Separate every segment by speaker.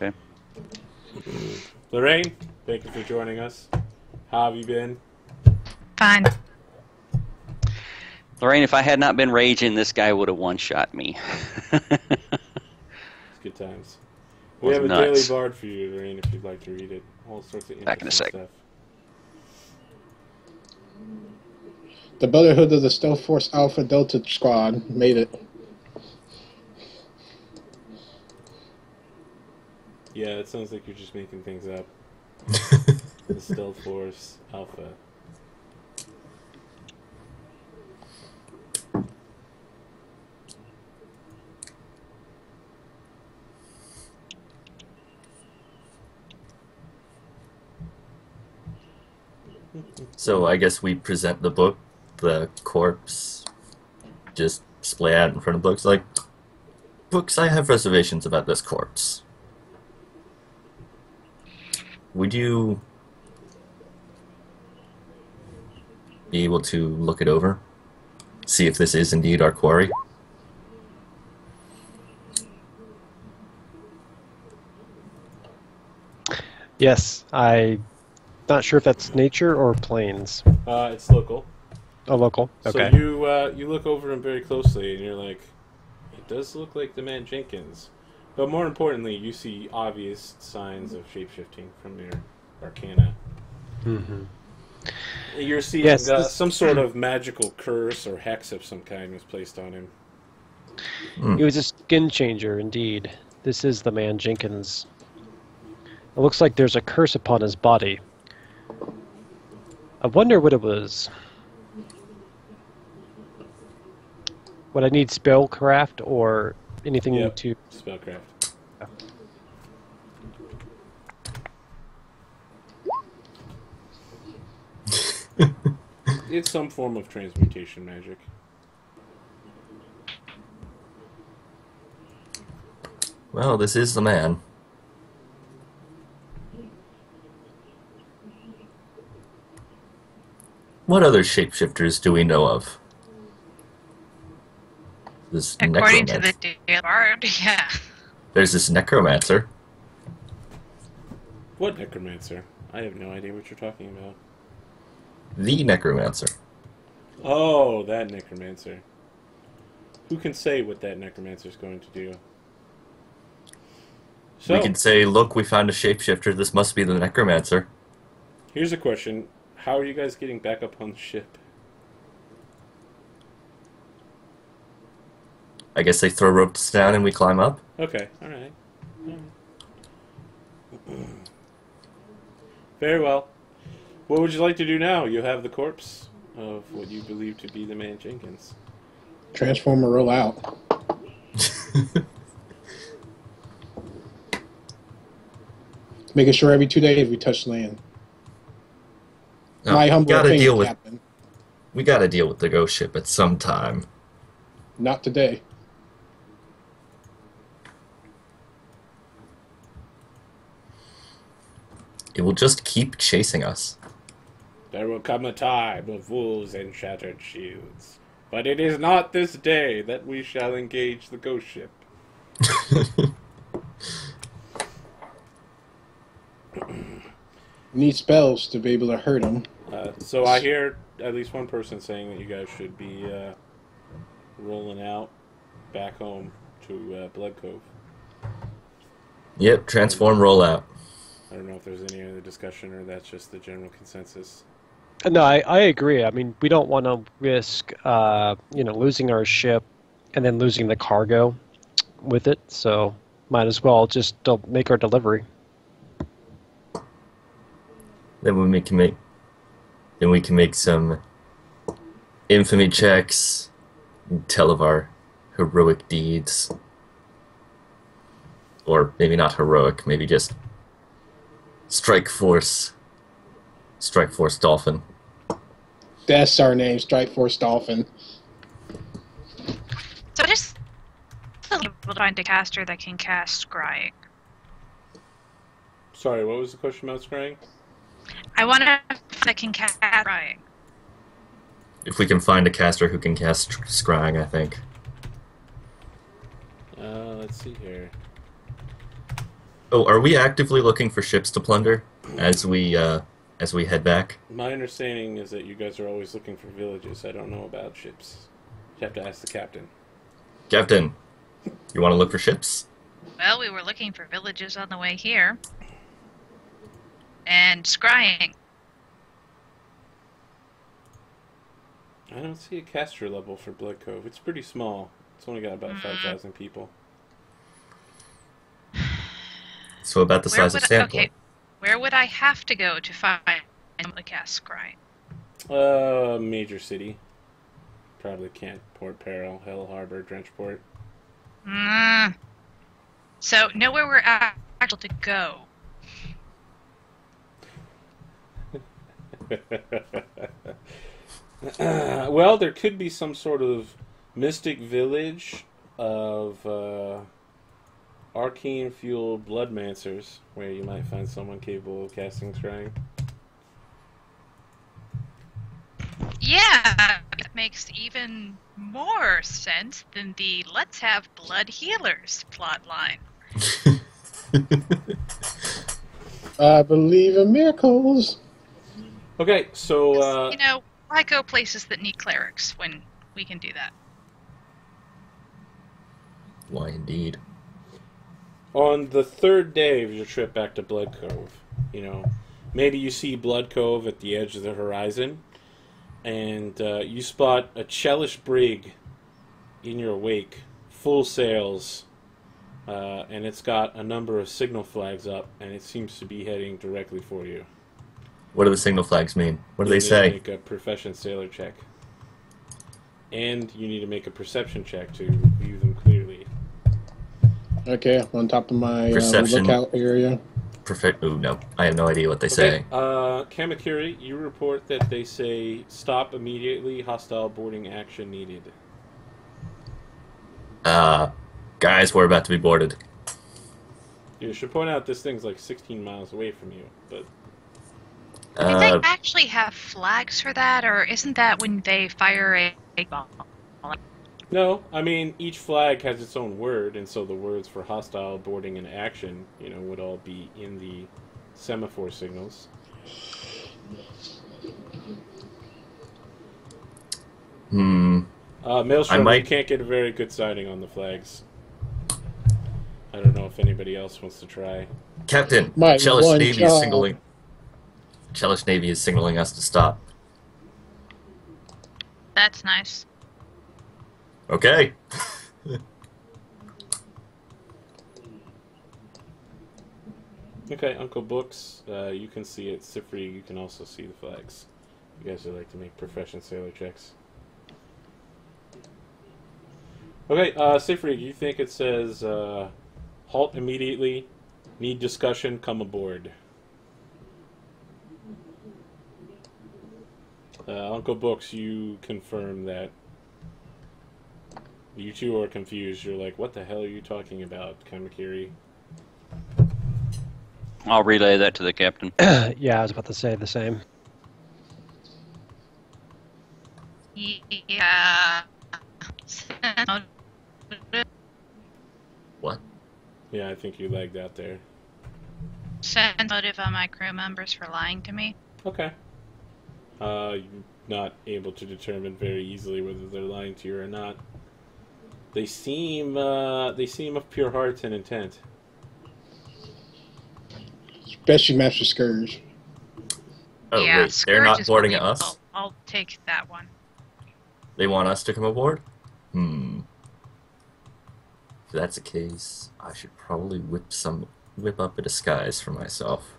Speaker 1: Okay.
Speaker 2: Lorraine, thank you for joining us. How have you been?
Speaker 3: Fine.
Speaker 1: Lorraine, if I had not been raging, this guy would have one-shot me.
Speaker 2: It's good times. We have a daily bard for you, Lorraine, if you'd like to read it. All sorts of
Speaker 1: Back in a sec.
Speaker 2: stuff.
Speaker 4: The Brotherhood of the Stealth Force Alpha Delta Squad made it.
Speaker 2: Yeah, it sounds like you're just making things up. The Stealth Force Alpha.
Speaker 5: So I guess we present the book, the corpse, just splay out in front of books like, books, I have reservations about this corpse. Would you be able to look it over? See if this is indeed our quarry?
Speaker 6: Yes, I'm not sure if that's nature or planes.
Speaker 2: It's local.
Speaker 6: Oh, local. Okay.
Speaker 2: So you look over him very closely, and you're like, it does look like the man Jenkins. But more importantly, you see obvious signs of shapeshifting from your arcana.
Speaker 6: Mm-hmm.
Speaker 2: You're seeing some sort of magical curse or hex of some kind was placed on him.
Speaker 6: He was a skin changer, indeed. This is the man Jenkins. It looks like there's a curse upon his body. I wonder what it was. Would I need spellcraft or anything to...
Speaker 2: Spellcraft. It's some form of transmutation magic.
Speaker 5: Well, this is the man. What other shapeshifters do we know of? This
Speaker 3: According to the bard, yeah.
Speaker 5: There's this necromancer.
Speaker 2: What necromancer? I have no idea what you're talking about.
Speaker 5: The necromancer.
Speaker 2: Oh, that necromancer. Who can say what that necromancer is going to do? So,
Speaker 5: We can say, look, we found a shapeshifter. This must be the necromancer.
Speaker 2: Here's a question. How are you guys getting back up on the ship?
Speaker 5: I guess they throw ropes down and we climb up.
Speaker 2: Okay, alright. Very well. What would you like to do now? You have the corpse of what you believe to be the man Jenkins.
Speaker 4: Transform or roll out. Making sure every 2 days we touch land.
Speaker 5: No,
Speaker 4: My humble opinion,
Speaker 5: with,
Speaker 4: Captain.
Speaker 5: we gotta deal with the ghost ship at some time.
Speaker 4: Not today.
Speaker 5: It will just keep chasing us.
Speaker 2: There will come a time of wolves and shattered shields. But it is not this day that we shall engage the ghost ship.
Speaker 4: Need spells to be able to hurt him.
Speaker 2: So I hear at least one person saying that you guys should be rolling out back home to Blood Cove.
Speaker 5: Yep, transform, roll out.
Speaker 2: I don't know if there's any other discussion or that's just the general consensus.
Speaker 6: No, I agree. I mean, we don't want to risk, losing our ship and then losing the cargo with it. So might as well just make our delivery.
Speaker 5: Then we can make some infamy checks, and tell of our heroic deeds, or maybe not heroic, maybe just Strike Force Dolphin.
Speaker 4: That's our name, Strike Force Dolphin.
Speaker 3: So just able to find a caster that can cast scrying.
Speaker 2: Sorry, what was the question about scrying?
Speaker 3: I want to that can cast scrying.
Speaker 5: If we can find a caster who can cast scrying, I think.
Speaker 2: Let's see here.
Speaker 5: Oh, are we actively looking for ships to plunder as we head back?
Speaker 2: My understanding is that you guys are always looking for villages. I don't know about ships. You have to ask the captain.
Speaker 5: Captain, you want to look for ships?
Speaker 3: Well, we were looking for villages on the way here. And scrying.
Speaker 2: I don't see a caster level for Blood Cove. It's pretty small. It's only got about 5,000 people.
Speaker 5: So about the size of Sandport.
Speaker 3: Okay, where would I have to go to find the cast scrying?
Speaker 2: Major city. Probably Kent, Port Peril, Hell Harbor, Drenchport.
Speaker 3: So, nowhere we're actually to go.
Speaker 2: Well, there could be some sort of mystic village of arcane-fueled bloodmancers where you might find someone capable of casting scrying.
Speaker 3: Yeah, that makes even more sense than the let's have blood healers plotline.
Speaker 4: I believe in miracles.
Speaker 2: Okay, so...
Speaker 3: You know, why go places that need clerics when we can do that?
Speaker 5: Why indeed.
Speaker 2: On the third day of your trip back to Blood Cove, you know, maybe you see Blood Cove at the edge of the horizon, and you spot a Chellish brig in your wake, full sails, and it's got a number of signal flags up, and it seems to be heading directly for you.
Speaker 5: What do the signal flags mean? What do they
Speaker 2: You
Speaker 5: say?
Speaker 2: need to make a profession sailor check. And you need to make a perception check to view them clearly.
Speaker 4: Okay, on top of my
Speaker 5: Perception.
Speaker 4: lookout area.
Speaker 5: Perfect. Ooh, no. I have no idea what they say.
Speaker 2: Kamakiri, you report that they say, stop immediately, hostile boarding action needed.
Speaker 5: Guys, we're about to be boarded.
Speaker 2: You should point out this thing's like 16 miles away from you, but...
Speaker 3: Do they actually have flags for that, or isn't that when they fire a bomb?
Speaker 2: No, I mean, each flag has its own word, and so the words for hostile, boarding, and action, you know, would all be in the semaphore signals. Maelstrom, you can't get a very good sighting on the flags. I don't know if anybody else wants to try.
Speaker 5: Captain,
Speaker 4: My
Speaker 5: Chellish
Speaker 4: one
Speaker 5: Navy
Speaker 4: job.
Speaker 5: is signaling. Chellish Navy is signaling us to stop.
Speaker 3: That's nice.
Speaker 5: Okay.
Speaker 2: Okay, Uncle Books, you can see it. Sifri, you can also see the flags. You guys would like to make profession sailor checks. Okay, Sifri, you think it says, halt immediately, need discussion, come aboard. Uncle Books, you confirm that you two are confused. You're like, what the hell are you talking about, Kamakiri?
Speaker 1: I'll relay that to the captain.
Speaker 6: Yeah, I was about to say the same.
Speaker 3: Yeah.
Speaker 5: What?
Speaker 2: Yeah, I think you lagged out there.
Speaker 3: Send motive on my crew members for lying to me.
Speaker 2: Okay. You're not able to determine very easily whether they're lying to you or not. They seem of pure heart and intent.
Speaker 4: Especially Master Scourge.
Speaker 5: Oh,
Speaker 3: yeah,
Speaker 5: wait. They're not
Speaker 3: Scourge is
Speaker 5: boarding
Speaker 3: believable.
Speaker 5: us?
Speaker 3: I'll take that one.
Speaker 5: They want us to come aboard? If that's the case, I should probably whip up a disguise for myself.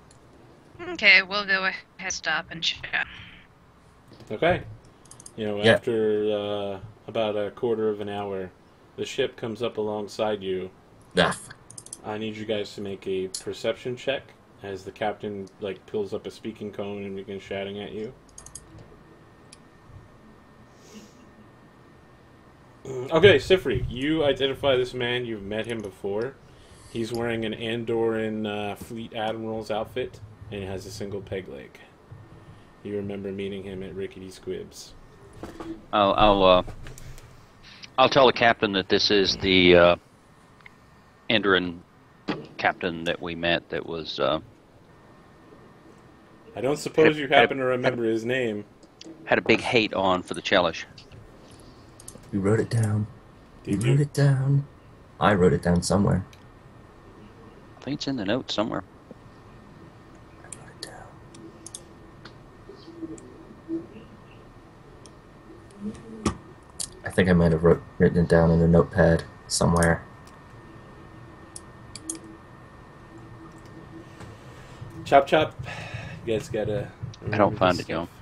Speaker 3: Okay, we'll go ahead, stop, and chat.
Speaker 2: Okay. You know,
Speaker 5: Yeah.
Speaker 2: after about a quarter of an hour, the ship comes up alongside you.
Speaker 5: Ah,
Speaker 2: I need you guys to make a perception check as the captain pulls up a speaking cone and begins shouting at you. Okay, Sifri, you identify this man. You've met him before. He's wearing an Andorran Fleet Admiral's outfit and has a single peg leg. You remember meeting him at Rickety Squibs.
Speaker 1: I'll tell the captain that this is the Andorran captain that we met that was
Speaker 2: I don't suppose you happen to remember his name.
Speaker 1: had a big hate on for the Chelish.
Speaker 5: You wrote it down.
Speaker 2: Did
Speaker 5: You wrote
Speaker 2: you?
Speaker 5: it down. I wrote it down somewhere.
Speaker 1: I think it's in the notes somewhere.
Speaker 5: I wrote it down. I think I might have written it down in a notepad somewhere.
Speaker 2: Chop chop. You guys gotta.
Speaker 1: I don't
Speaker 2: remember
Speaker 1: find
Speaker 2: this
Speaker 1: it, yo.
Speaker 2: stuff.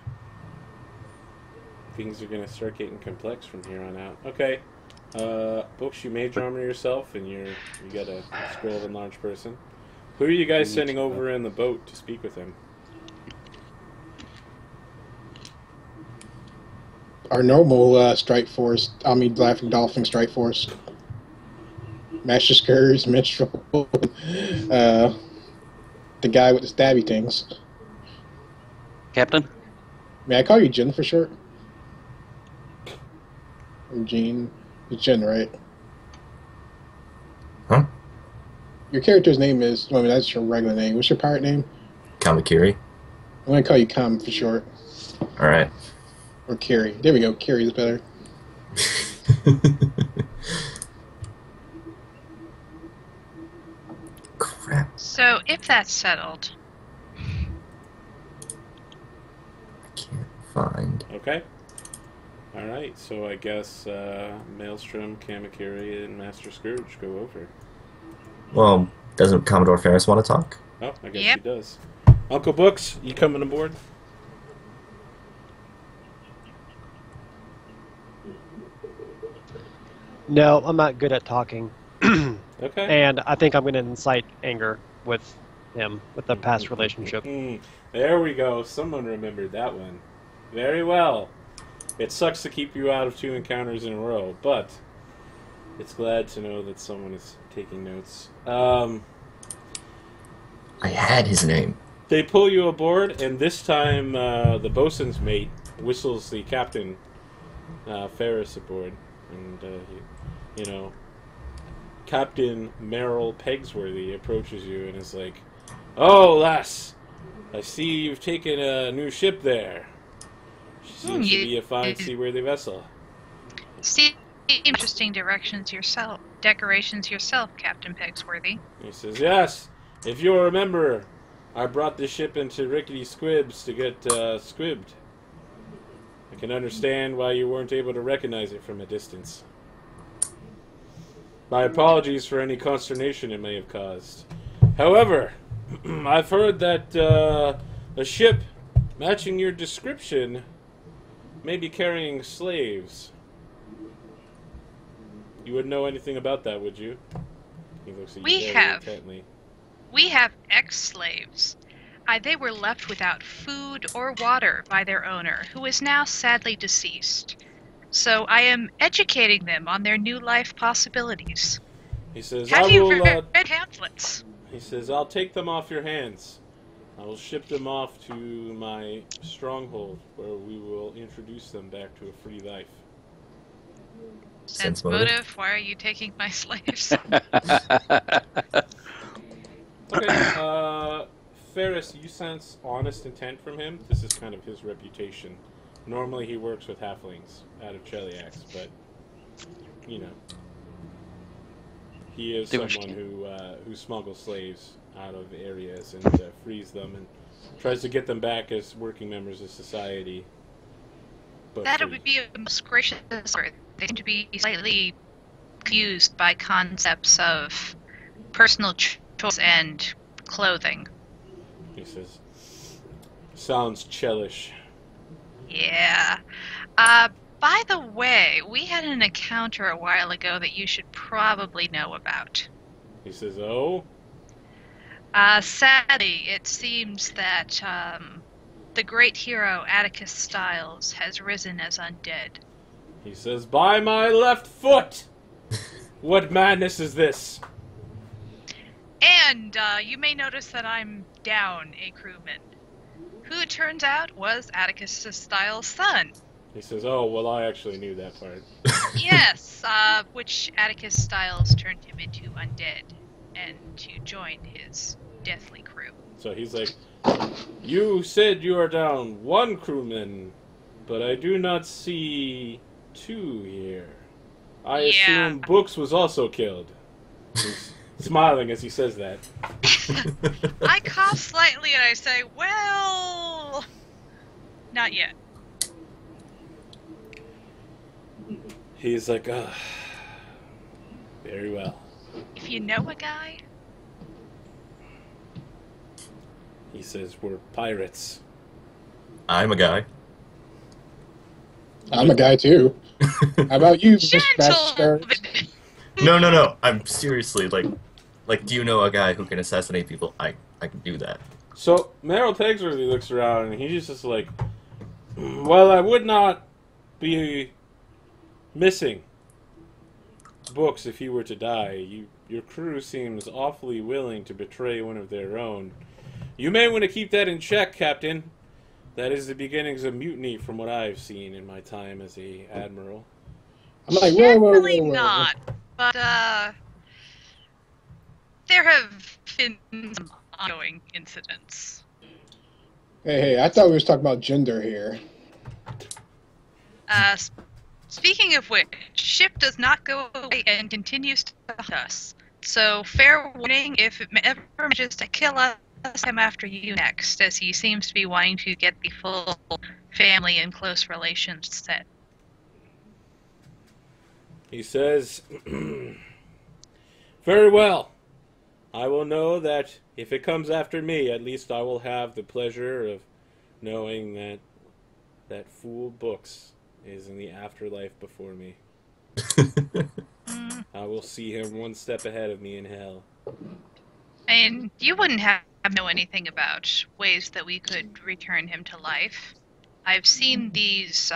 Speaker 2: Things are gonna start getting complex from here on out. Okay. Books, you mage armor yourself, and you got a scroll of enlarged person. Who are you guys sending over in the boat to speak with him?
Speaker 4: Our normal strike force, Laughing Dolphin strike force. Master Scourge, Minstrel, the guy with the stabby things.
Speaker 1: Captain?
Speaker 4: May I call you Jen for short? Or Jean? It's Jen, right?
Speaker 5: Huh?
Speaker 4: Your character's name is, that's your regular name. What's your pirate name?
Speaker 5: Kamakiri.
Speaker 4: I'm going to call you Kam for short.
Speaker 5: Alright.
Speaker 4: Or Carrie. There we go. Carrie is better.
Speaker 5: Crap.
Speaker 3: So, if that's settled,
Speaker 5: I can't find.
Speaker 2: Okay. Alright, so I guess Maelstrom, Kamakiri, and Master Scourge go over.
Speaker 5: Well, doesn't Commodore Ferris want to talk?
Speaker 2: Oh, I guess
Speaker 3: Yep.
Speaker 2: he does. Uncle Books, you coming aboard?
Speaker 6: No, I'm not good at talking.
Speaker 2: Okay.
Speaker 6: And I think I'm going to incite anger with him, with the past relationship.
Speaker 2: There we go. Someone remembered that one. Very well. It sucks to keep you out of 2 encounters in a row, but it's glad to know that someone is taking notes.
Speaker 5: I had his name.
Speaker 2: They pull you aboard, and this time the bosun's mate whistles the captain, Ferris, aboard. And, Captain Merrill Pegsworthy approaches you and is like, "Oh, lass, I see you've taken a new ship there. She seems to be a fine seaworthy vessel."
Speaker 3: see interesting decorations yourself, Captain Pegsworthy.
Speaker 2: He says, "Yes, if you'll remember, I brought this ship into Rickety Squibs to get squibbed. I can understand why you weren't able to recognize it from a distance. My apologies for any consternation it may have caused. However, I've heard that a ship matching your description may be carrying slaves. You wouldn't know anything about that, would you?" He looks at you
Speaker 3: We
Speaker 2: very
Speaker 3: have.
Speaker 2: intently.
Speaker 3: We have ex-slaves. They were left without food or water by their owner, who is now sadly deceased. So I am educating them on their new life possibilities.
Speaker 2: He says,
Speaker 3: Have
Speaker 2: "I
Speaker 3: you
Speaker 2: will."
Speaker 3: read pamphlets?
Speaker 2: He says, "I'll take them off your hands. I will ship them off to my stronghold, where we will introduce them back to a free life."
Speaker 3: Sense motive, why are you taking my slaves?
Speaker 2: Okay, Ferris, you sense honest intent from him. This is kind of his reputation. Normally he works with halflings out of Cheliax, but, he is someone who smuggles slaves out of areas and frees them and tries to get them back as working members of society. But
Speaker 3: That
Speaker 2: free.
Speaker 3: would be a most gracious offer. They seem to be slightly confused by concepts of personal choice and clothing.
Speaker 2: He says, "Sounds Chelish."
Speaker 3: Yeah. By the way, we had an encounter a while ago that you should probably know about.
Speaker 2: He says, "Oh?"
Speaker 3: Sadly, it seems that the great hero Atticus Styles has risen as undead.
Speaker 2: He says, "By my left foot! What madness is this?"
Speaker 3: And you may notice that I'm down a crewman, who it turns out was Atticus Styles' son.
Speaker 2: He says, "Oh, well, I actually knew that part."
Speaker 3: Yes, which Atticus Styles turned him into undead. and to join his deathly crew.
Speaker 2: So he's like, "You said you are down one crewman, but I do not see two here. I
Speaker 3: Yeah.
Speaker 2: assume Books was also killed." He's smiling as he says that.
Speaker 3: I cough slightly and I say, well, not yet.
Speaker 2: He's like, very well.
Speaker 3: If you know a guy,
Speaker 2: He says, "We're pirates."
Speaker 5: I'm a guy.
Speaker 4: I'm a guy too. How about you, Mr. Master?
Speaker 3: gentle.
Speaker 5: No. I'm seriously like, do you know a guy who can assassinate people? I can do that.
Speaker 2: So Meryl Pegsworthy looks around and he's just like, "Well, I would not be missing Books if he were to die. Your crew seems awfully willing to betray one of their own. You may want to keep that in check, Captain. That is the beginnings of mutiny from what I've seen in my time as a admiral."
Speaker 4: I'm like, whoa.
Speaker 3: Generally not, but there have been some ongoing incidents.
Speaker 4: Hey, I thought we was talking about gender here.
Speaker 3: Speaking of which, ship does not go away and continues to hunt us. So fair warning, if it ever manages to kill us, I'm after you next, as he seems to be wanting to get the full family and close relations set.
Speaker 2: He says, "Very well. I will know that if it comes after me, at least I will have the pleasure of knowing that that fool Books is in the afterlife before me. I will see him one step ahead of me in hell."
Speaker 3: And you wouldn't have know anything about ways that we could return him to life. I've seen these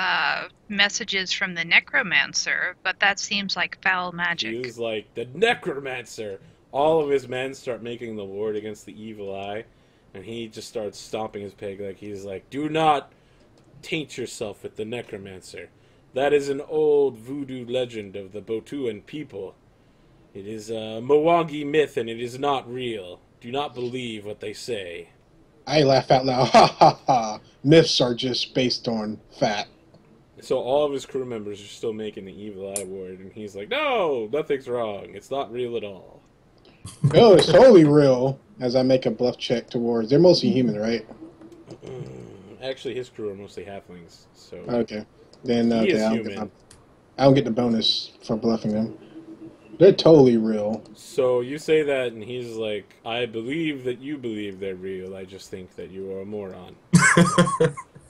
Speaker 3: messages from the necromancer, but that seems like foul magic.
Speaker 2: He was like, "The necromancer!" All of his men start making the ward against the evil eye, and he just starts stomping his peg like he's like, "Do not taint yourself with the necromancer. That is an old voodoo legend of the Botuan people. It is a Mwangi myth, and it is not real. Do not believe what they say."
Speaker 4: I laugh out loud. Ha ha ha. Myths are just based on fat.
Speaker 2: So all of his crew members are still making the evil eye ward, and he's like, "No, nothing's wrong. It's not real at all."
Speaker 4: Oh, it's totally real. As I make a bluff check towards, they're mostly human, right?
Speaker 2: Actually, his crew are mostly halflings, so
Speaker 4: Okay. Then
Speaker 2: he is
Speaker 4: I
Speaker 2: human.
Speaker 4: don't get the bonus for bluffing them. They're totally real.
Speaker 2: So you say that, and he's like, "I believe that you believe they're real. I just think that you are a moron."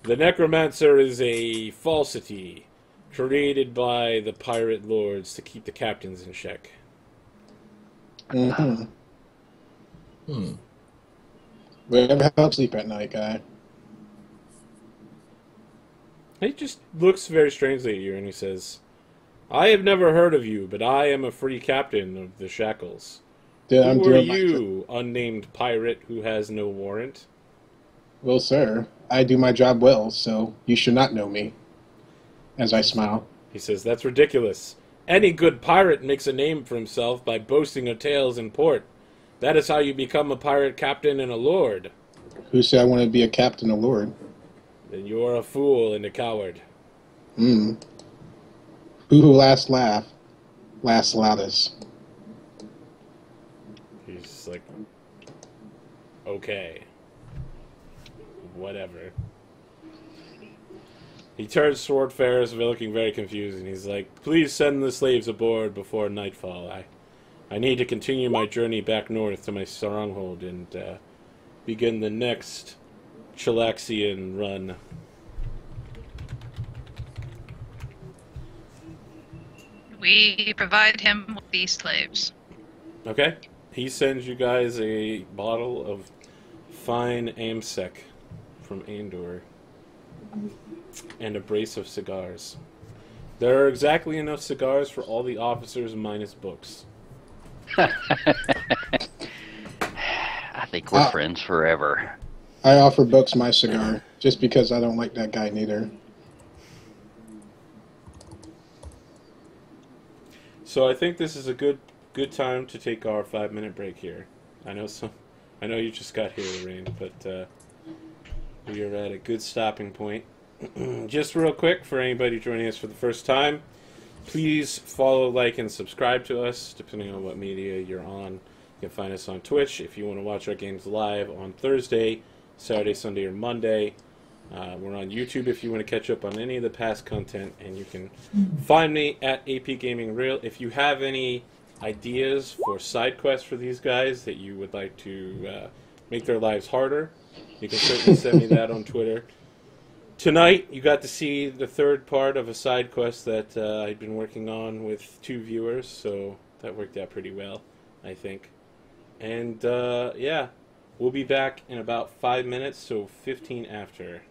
Speaker 2: The necromancer is a falsity created by the pirate lords to keep the captains in check.
Speaker 4: Mm-hmm. Whatever helps sleep at night, guy.
Speaker 2: He just looks very strangely at you, and he says, "I have never heard of you, but I am a free captain of the Shackles.
Speaker 4: Dude, I'm
Speaker 2: Who are
Speaker 4: doing my
Speaker 2: you, unnamed pirate who has no warrant?"
Speaker 4: Well, sir, I do my job well, so you should not know me. As I smile.
Speaker 2: He says, "That's ridiculous. Any good pirate makes a name for himself by boasting of tales in port. That is how you become a pirate captain and a lord.
Speaker 4: Who said I want to be a captain or lord?
Speaker 2: Then you are a fool and a coward."
Speaker 4: Who last laugh, laughs loudest.
Speaker 2: He's like, "Okay. Whatever." He turns toward Ferris, looking very confused, and he's like, "Please send the slaves aboard before nightfall. I need to continue my journey back north to my stronghold and begin the next Chilaxian run."
Speaker 3: We provide him with these slaves.
Speaker 2: Okay. He sends you guys a bottle of fine Amsec from Andor and a brace of cigars. There are exactly enough cigars for all the officers minus Books.
Speaker 1: I think we're friends forever.
Speaker 4: I offer Books my cigar, just because I don't like that guy neither.
Speaker 2: So I think this is a good good time to take our 5-minute break here. I know you just got here, Rain, but we are at a good stopping point. Just real quick, for anybody joining us for the first time, please follow, like, and subscribe to us, depending on what media you're on. You can find us on Twitch if you want to watch our games live on Thursday, Saturday, Sunday, or Monday. We're on YouTube if you want to catch up on any of the past content, and you can find me at APGamingREAL. If you have any ideas for side quests for these guys that you would like to make their lives harder, you can certainly send me that on Twitter. Tonight, you got to see the third part of a side quest that I'd been working on with 2 viewers, so that worked out pretty well, I think. And, yeah, we'll be back in about 5 minutes, so 15 after.